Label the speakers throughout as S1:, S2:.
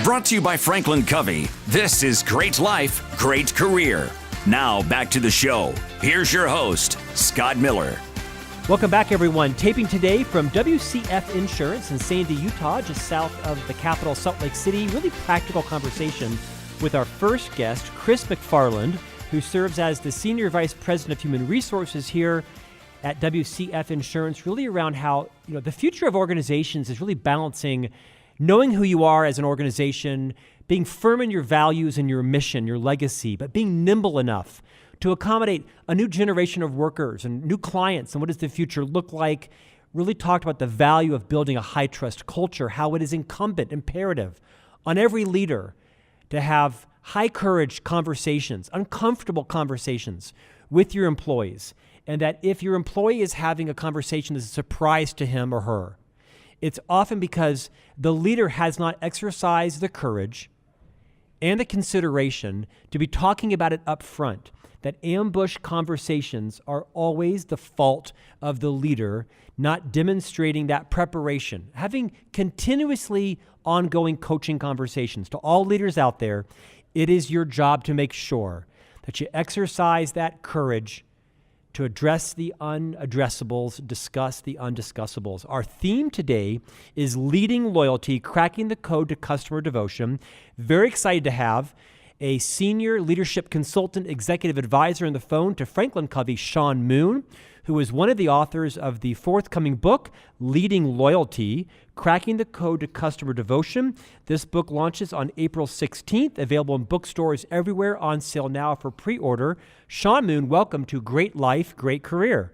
S1: Brought to you by FranklinCovey. This is Great Life, Great Career. Now back to the show. Here's your host, Scott Miller.
S2: Welcome back, everyone. Taping today from WCF Insurance in Sandy, Utah, just south of the capital, Salt Lake City. Really practical conversation with our first guest, Chris Mcfarland, who serves as the Senior Vice President of Human Resources here at WCF Insurance, really around how the future of organizations is really balancing knowing who you are as an organization, being firm in your values and your mission, your legacy, but being nimble enough to accommodate a new generation of workers and new clients and what does the future look like. Really talked about the value of building a high-trust culture, how it is incumbent, imperative on every leader to have high-courage conversations, uncomfortable conversations with your employees, and that if your employee is having a conversation that's a surprise to him or her, it's often because the leader has not exercised the courage and the consideration to be talking about it up front. That ambush conversations are always the fault of the leader, not demonstrating that preparation. Having continuously ongoing coaching conversations. To all leaders out there, it is your job to make sure that you exercise that courage to address the unaddressables, discuss the undiscussables. Our theme today is leading loyalty, cracking the code to customer devotion. Very excited to have a senior leadership consultant, executive advisor on the phone to FranklinCovey, Shawn Moon, who is one of the authors of the forthcoming book, Leading Loyalty, Cracking the Code to Customer Devotion. This book launches on April 16th, available in bookstores everywhere, on sale now for pre-order. Shawn Moon, welcome to Great Life, Great Career.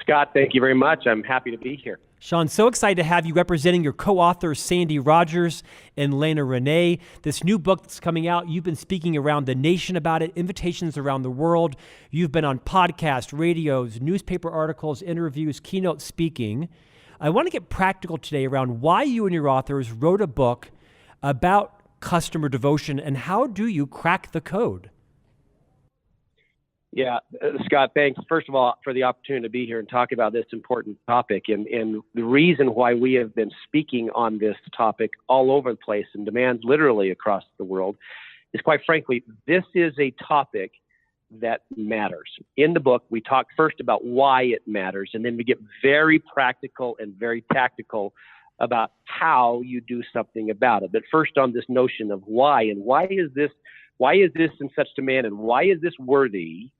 S3: Scott, thank you very much. I'm happy to be here.
S2: Shawn, so excited to have you representing your co-authors, Sandy Rogers and Lena Renee. This new book that's coming out, you've been speaking around the nation about it, invitations around the world. You've been on podcasts, radios, newspaper articles, interviews, keynote speaking. I want to get practical today around why you and your authors wrote a book about customer devotion and how do you crack the code?
S3: Yeah, Scott, thanks, first of all, for the opportunity to be here and talk about this important topic. And the reason why we have been speaking on this topic all over the place and demands literally across the world is, quite frankly, this is a topic that matters. In the book, we talk first about why it matters, and then we get very practical and very tactical about how you do something about it. But first on this notion of why, and why is this in such demand, and why is this worthy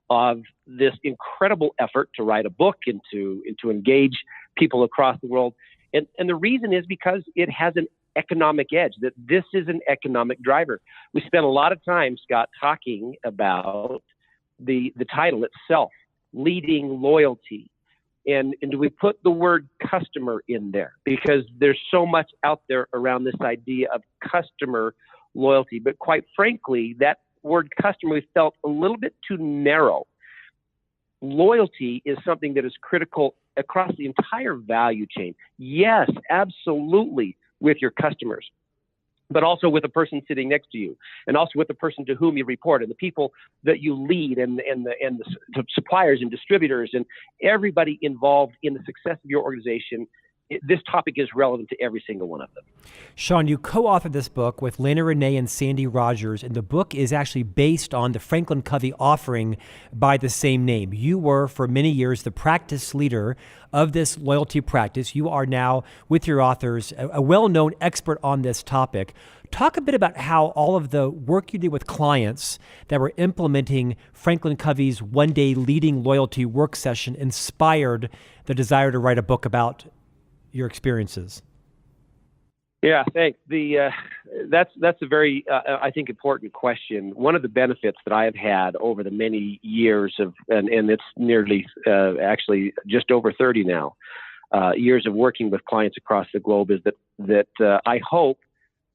S3: of this incredible effort to write a book and to engage people across the world. And the reason is because it has an economic edge, that this is an economic driver. We spent a lot of time, Scott, talking about the title itself, Leading Loyalty. And do we put the word customer in there? Because there's so much out there around this idea of customer loyalty. But quite frankly, that word customer we felt a little bit too narrow. Loyalty is something that is critical across the entire value chain. Yes, absolutely, with your customers, but also with the person sitting next to you, and also with the person to whom you report, and the people that you lead, and the suppliers and distributors, and everybody involved in the success of your organization. This topic is relevant to every single one of them.
S2: Shawn, you co-authored this book with Lena Renee and Sandy Rogers, and the book is actually based on the FranklinCovey offering by the same name. You were, for many years, the practice leader of this loyalty practice. You are now, with your authors, a well-known expert on this topic. Talk a bit about how all of the work you did with clients that were implementing FranklinCovey's one-day leading loyalty work session inspired the desire to write a book about your experiences.
S3: Yeah, thanks. That's a very, I think, important question. One of the benefits that I have had over the many years of, and it's nearly, actually just over 30 now, years of working with clients across the globe is that I hope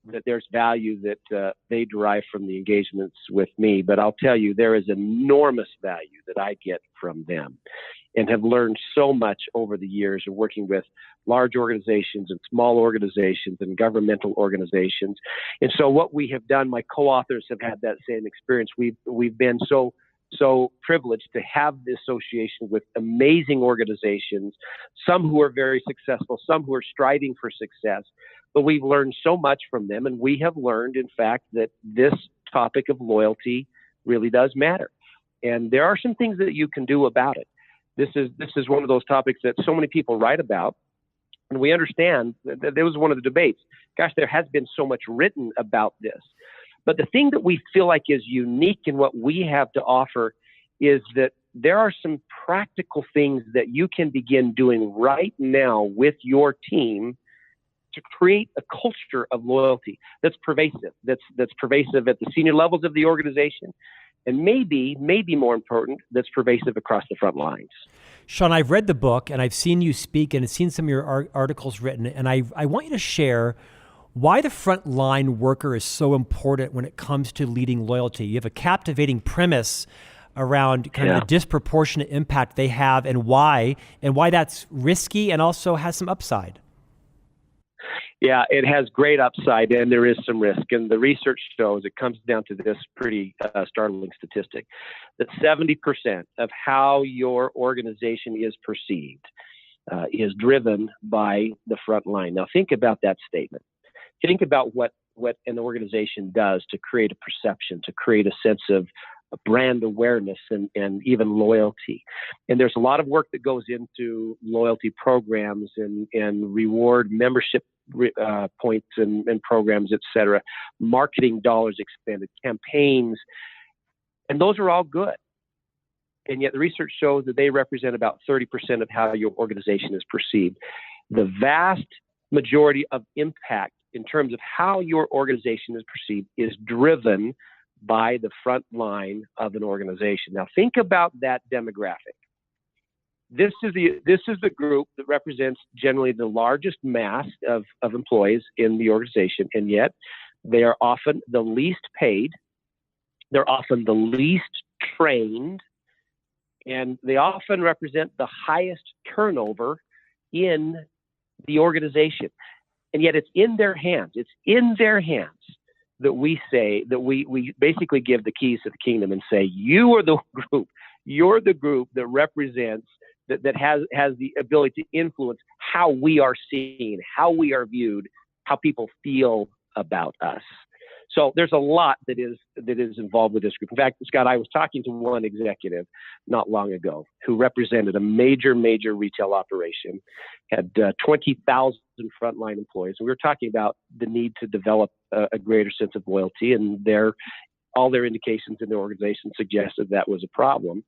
S3: that there's value that they derive from the engagements with me. But I'll tell you, there is enormous value that I get from them, and have learned so much over the years of working with large organizations and small organizations and governmental organizations. And so what we have done, my co-authors have had that same experience. We've been so so privileged to have the association with amazing organizations, some who are very successful, some who are striving for success. But we've learned so much from them, and we have learned, in fact, that this topic of loyalty really does matter. And there are some things that you can do about it. This is one of those topics that so many people write about, and we understand that there was one of the debates. Gosh, there has been so much written about this. But the thing that we feel like is unique in what we have to offer is that there are some practical things that you can begin doing right now with your team to create a culture of loyalty that's pervasive, that's pervasive at the senior levels of the organization, and maybe more important, that's pervasive across the front lines.
S2: Shawn, I've read the book and I've seen you speak and seen some of your articles written, and I want you to share why the frontline worker is so important when it comes to leading loyalty. You have a captivating premise around kind of the disproportionate impact they have and why that's risky and also has some upside.
S3: Yeah, it has great upside and there is some risk. And the research shows it comes down to this pretty startling statistic that 70% of how your organization is perceived is driven by the front line. Now, think about that statement. Think about what an organization does to create a perception, to create a sense of brand awareness and even loyalty. And there's a lot of work that goes into loyalty programs and reward membership points and programs, et cetera, marketing dollars expended, campaigns, and those are all good. And yet the research shows that they represent about 30% of how your organization is perceived. The vast majority of impact in terms of how your organization is perceived is driven by the front line of an organization. Now think about that demographic. This is the group that represents generally the largest mass of employees in the organization, and yet they are often the least paid, they're often the least trained, and they often represent the highest turnover in the organization. And yet it's in their hands. It's in their hands that we say, that we basically give the keys to the kingdom and say, you are the group, you're the group that represents, that has the ability to influence how we are seen, how we are viewed, how people feel about us. So there's a lot that is involved with this group. In fact, Scott, I was talking to one executive not long ago who represented a major retail operation, had 20,000 frontline employees. And we were talking about the need to develop a greater sense of loyalty, and all their indications in the organization suggested that was a problem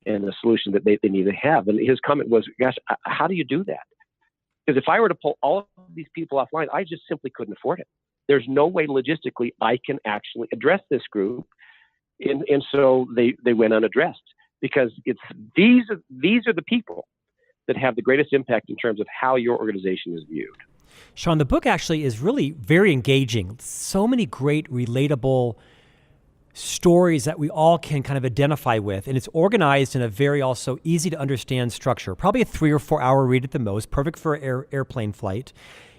S3: and a solution that they need to have. And his comment was, gosh, how do you do that? Because if I were to pull all of these people offline, I just simply couldn't afford it. There's no way logistically I can actually address this group. And so they went unaddressed, because these are the people that have the greatest impact in terms of how your organization is viewed.
S2: Shawn, the book actually is really very engaging. So many great, relatable stories that we all can kind of identify with. And it's organized in a very also easy to understand structure, probably a 3 or 4 hour read at the most, perfect for an airplane flight.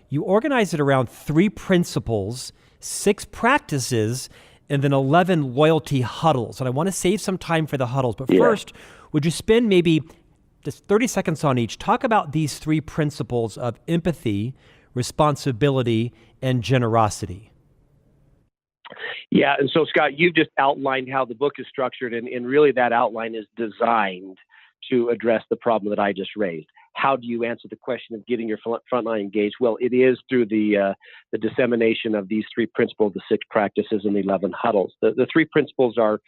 S2: You organize it around 3 principles, 6 practices, and then 11 loyalty huddles. And I want to save some time for the huddles. But first, would you spend maybe just 30 seconds on each? Talk about these 3 principles of empathy, responsibility, and generosity.
S3: Yeah, and so Scott, you've just outlined how the book is structured, and really that outline is designed to address the problem that I just raised. How do you answer the question of getting your frontline engaged? Well, it is through the dissemination of these 3 principles, the 6 practices, and the 11 huddles. The 3 principles are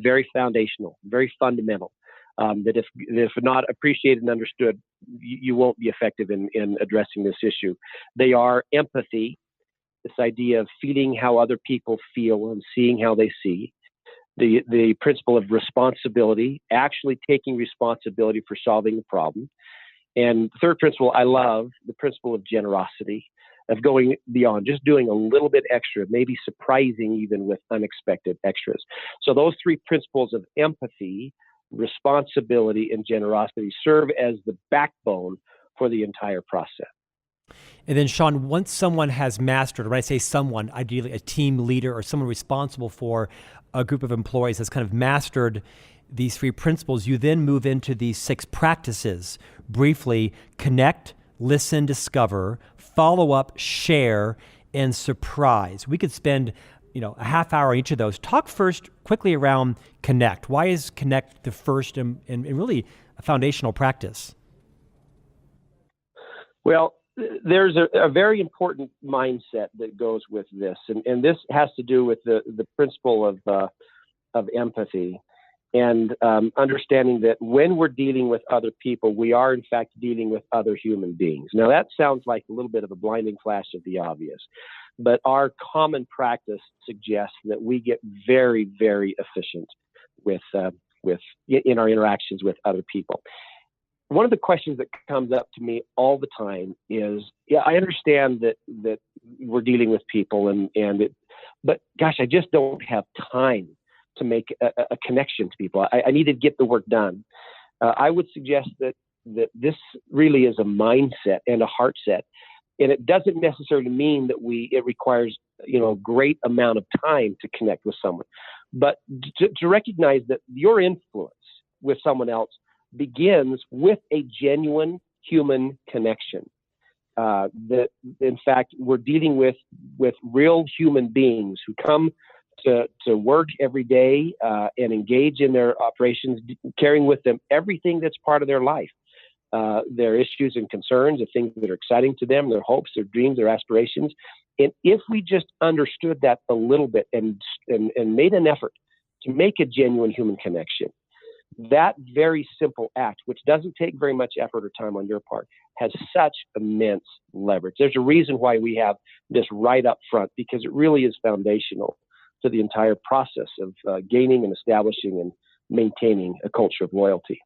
S3: very foundational, very fundamental. That if not appreciated and understood, you won't be effective in addressing this issue. They are empathy, this idea of feeling how other people feel and seeing how they see. The principle of responsibility, actually taking responsibility for solving the problem. And the third principle I love, the principle of generosity, of going beyond, just doing a little bit extra, maybe surprising even with unexpected extras. So those 3 principles of empathy, responsibility, and generosity serve as the backbone for the entire process.
S2: And then, Shawn, once someone has mastered, or when I say someone, ideally a team leader or someone responsible for a group of employees has kind of mastered these three principles, you then move into these 6 practices. Briefly, connect, listen, discover, follow up, share, and surprise. We could spend a half hour on each of those. Talk first quickly around connect. Why is connect the first and really a foundational practice?
S3: Well, there's a very important mindset that goes with this, and this has to do with the principle of empathy and understanding that when we're dealing with other people, we are in fact dealing with other human beings. Now that sounds like a little bit of a blinding flash of the obvious, but our common practice suggests that we get very, very efficient in our interactions with other people. One of the questions that comes up to me all the time is, I understand that we're dealing with people but gosh, I just don't have time to make a connection to people. I need to get the work done. I would suggest that this really is a mindset and a heart set, and it doesn't necessarily mean that it requires a great amount of time to connect with someone, but to recognize that your influence with someone else begins with a genuine human connection. That in fact we're dealing with real human beings who come to work every day and engage in their operations, carrying with them everything that's part of their life, their issues and concerns, the things that are exciting to them, their hopes, their dreams, their aspirations. And if we just understood that a little bit and made an effort to make a genuine human connection, that very simple act, which doesn't take very much effort or time on your part, has such immense leverage. There's a reason why we have this right up front, because it really is foundational to the entire process of gaining and establishing and maintaining a culture of loyalty.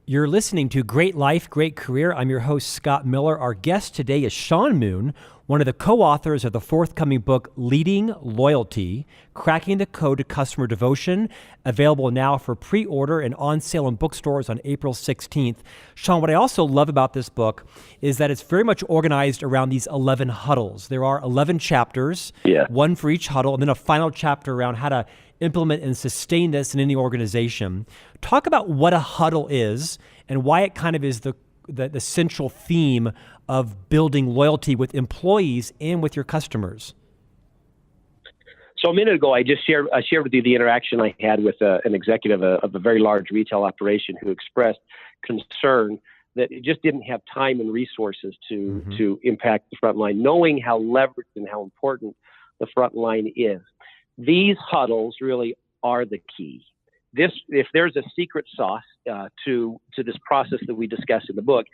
S2: You're listening to Great Life, Great Career. I'm your host, Scott Miller. Our guest today is Shawn Moon, one of the co-authors of the forthcoming book, Leading Loyalty, Cracking the Code to Customer Devotion, available now for pre-order and on sale in bookstores on April 16th. Shawn, what I also love about this book is that it's very much organized around these 11 huddles. There are 11 chapters, one for each huddle, and then a final chapter around how to implement and sustain this in any organization. Talk about what a huddle is and why it kind of is the central theme of building loyalty with employees and with your customers.
S3: So a minute ago, I shared with you the interaction I had with an executive of a very large retail operation who expressed concern that it just didn't have time and resources to impact the front line, knowing how leveraged and how important the front line is. These huddles really are the key. If there's a secret sauce to this process that we discuss in the book,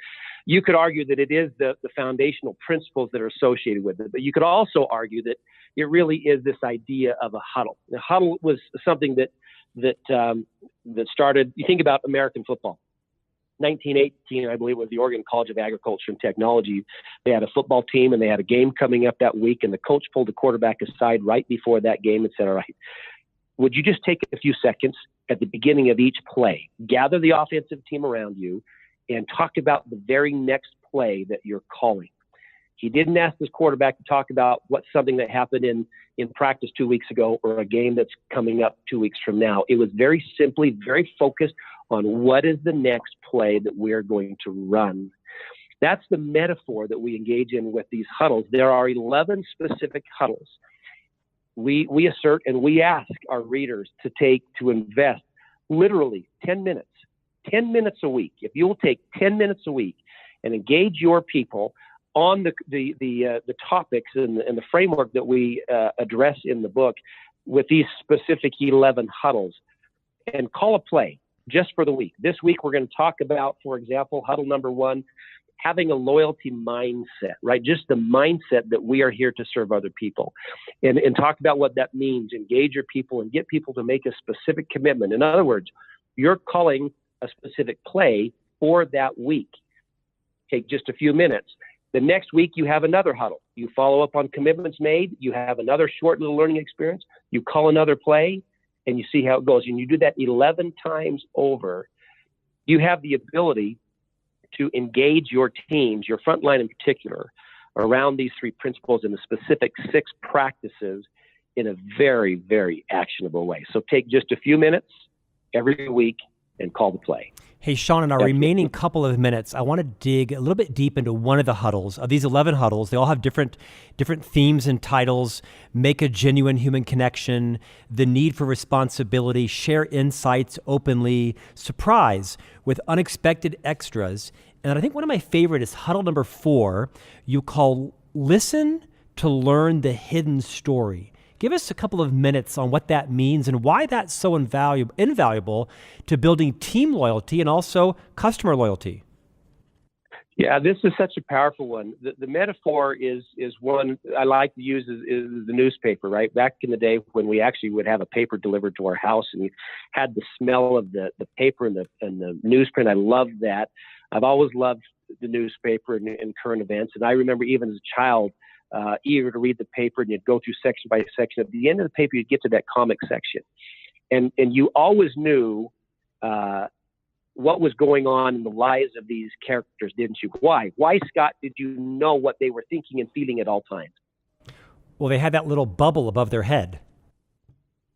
S3: you could argue that it is the foundational principles that are associated with it. But you could also argue that it really is this idea of a huddle. The huddle was something that started. You think about American football. 1918, I believe, was the Oregon College of Agriculture and Technology. They had a football team and they had a game coming up that week, and the coach pulled the quarterback aside right before that game and said, all right, would you just take a few seconds at the beginning of each play, gather the offensive team around you, and talk about the very next play that you're calling? He didn't ask this quarterback to talk about what's something that happened in practice 2 weeks ago or a game that's coming up 2 weeks from now. It was very simply, very focused on what is the next play that we're going to run. That's the metaphor that we engage in with these huddles. There are 11 specific huddles. We assert and we ask our readers to invest literally 10 minutes a week. If you will take 10 minutes a week and engage your people on the topics and the framework that we address in the book with these specific 11 huddles, and call a play just for the week. This week, we're going to talk about, for example, huddle number 1, having a loyalty mindset, right? Just the mindset that we are here to serve other people, and talk about what that means. Engage your people and get people to make a specific commitment. In other words, you're calling a specific play for that week. Take just a few minutes. The next week, you have another huddle. You follow up on commitments made. You have another short little learning experience. You call another play, and you see how it goes. And you do that 11 times over. You have the ability to engage your teams, your frontline in particular, around these 3 principles and the specific 6 practices in a very, very actionable way. So take just a few minutes every week and call the play.
S2: Hey, Shawn, in our remaining couple of minutes, I want to dig a little bit deep into one of the huddles. Of these 11 huddles, they all have different themes and titles: make a genuine human connection, the need for responsibility, share insights openly, surprise with unexpected extras. And I think one of my favorite is huddle number 4, you call listen to learn the hidden story. Give us a couple of minutes on what that means and why that's so invaluable to building team loyalty and also customer loyalty.
S3: Yeah, this is such a powerful one. The metaphor is one I like to use is the newspaper, right? Back in the day when we actually would have a paper delivered to our house and you had the smell of the paper and the newsprint. I loved that. I've always loved the newspaper and current events. And I remember even as a child, eager to read the paper, and you'd go through section by section. At the end of the paper, you'd get to that comic section. And you always knew what was going on in the lives of these characters, didn't you? Why, Scott, did you know what they were thinking and feeling at all times?
S2: Well, they had that little bubble above their head.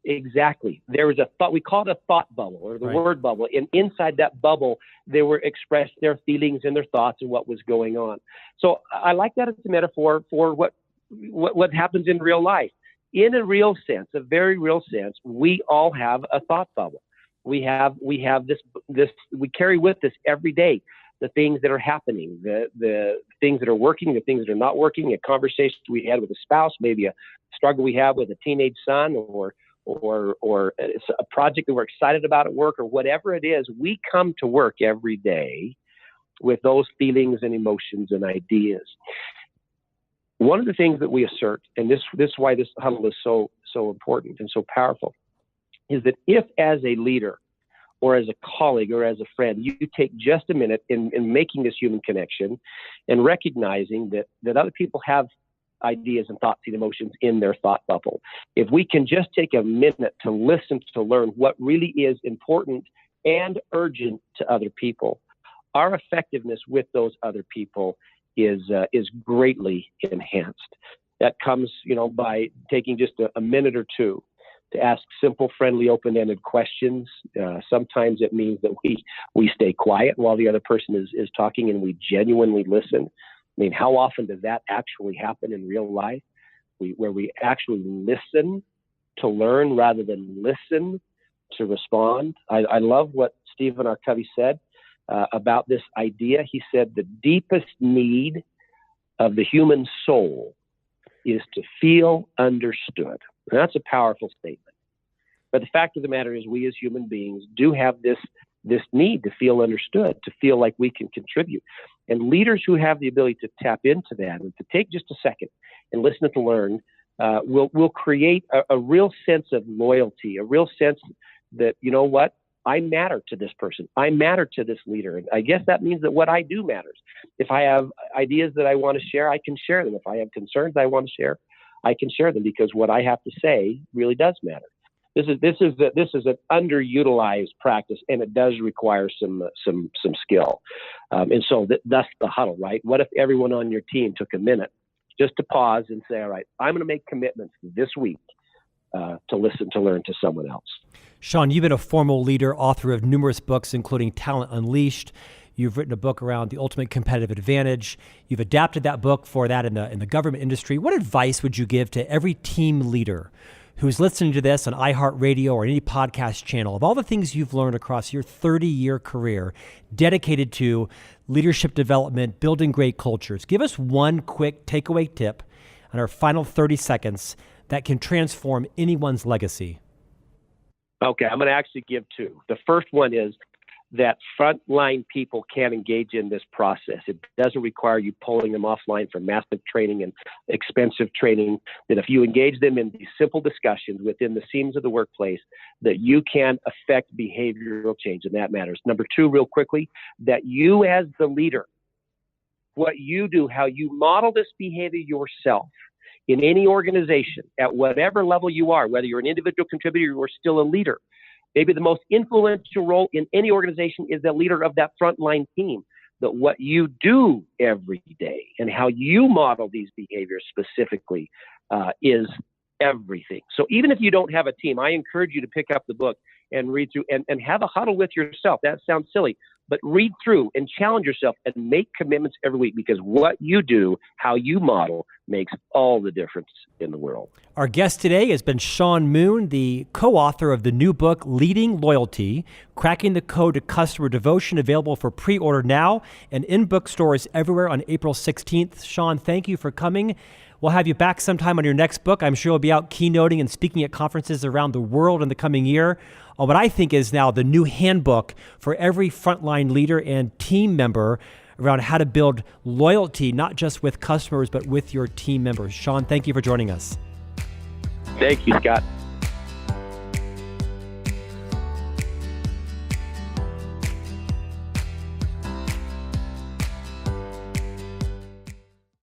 S3: Exactly. There was a thought, we call it a thought bubble or the word bubble. And inside that bubble, they were expressed their feelings and their thoughts and what was going on. So I like that as a metaphor for what happens in real life. In a real sense, a very real sense, we all have a thought bubble. We have this, we carry with us every day the things that are happening, the things that are working, the things that are not working, a conversation we had with a spouse, maybe a struggle we have with a teenage son, or a project that we're excited about at work, or whatever it is. We come to work every day with those feelings and emotions and ideas. One of the things that we assert, and this is why this huddle is so important and so powerful, is that if as a leader or as a colleague or as a friend, you take just a minute in making this human connection and recognizing that other people have ideas and thoughts and emotions in their thought bubble. If we can just take a minute to listen to learn what really is important and urgent to other people, our effectiveness with those other people is greatly enhanced. That comes, by taking just a minute or two to ask simple, friendly, open-ended questions. Sometimes it means that we stay quiet while the other person is talking and we genuinely listen. I mean, how often does that actually happen in real life, where we actually listen to learn rather than listen to respond? I love what Stephen R. Covey said about this idea. He said the deepest need of the human soul is to feel understood. And that's a powerful statement. But the fact of the matter is, we as human beings do have this need to feel understood, to feel like we can contribute. And leaders who have the ability to tap into that and to take just a second and listen to learn will create a real sense of loyalty, a real sense that, you know what, I matter to this person. I matter to this leader. And I guess that means that what I do matters. If I have ideas that I want to share, I can share them. If I have concerns I want to share, I can share them, because what I have to say really does matter. This is an underutilized practice, and it does require some skill. And so that's the huddle, right? What if everyone on your team took a minute just to pause and say, all right, I'm going to make commitments this week to listen to learn to someone else.
S2: Shawn, you've been a formal leader, author of numerous books, including Talent Unleashed. You've written a book around the ultimate competitive advantage. You've adapted that book for that in the government industry. What advice would you give to every team leader who's listening to this on iHeartRadio or any podcast channel, of all the things you've learned across your 30-year career dedicated to leadership development, building great cultures? Give us one quick takeaway tip in our final 30 seconds that can transform anyone's legacy.
S3: Okay, I'm going to actually give two. The first one is that frontline people can engage in this process. It doesn't require you pulling them offline for massive training and expensive training. That if you engage them in these simple discussions within the scenes of the workplace, that you can affect behavioral change, and that matters. Number two, real quickly, that you as the leader, what you do, how you model this behavior yourself in any organization, at whatever level you are, whether you're an individual contributor or still a leader. Maybe the most influential role in any organization is the leader of that frontline team. That what you do every day and how you model these behaviors specifically is everything. So even if you don't have a team, I encourage you to pick up the book and read through and have a huddle with yourself. That sounds silly, but read through and challenge yourself and make commitments every week, because what you do, how you model, makes all the difference in the world.
S2: Our guest today has been Shawn Moon, the co-author of the new book, Leading Loyalty, Cracking the Code to Customer Devotion, available for pre-order now and in bookstores everywhere on April 16th. Shawn, thank you for coming. We'll have you back sometime on your next book. I'm sure you'll be out keynoting and speaking at conferences around the world in the coming year on what I think is now the new handbook for every frontline leader and team member around how to build loyalty, not just with customers, but with your team members. Shawn, thank you for joining us.
S3: Thank you, Scott.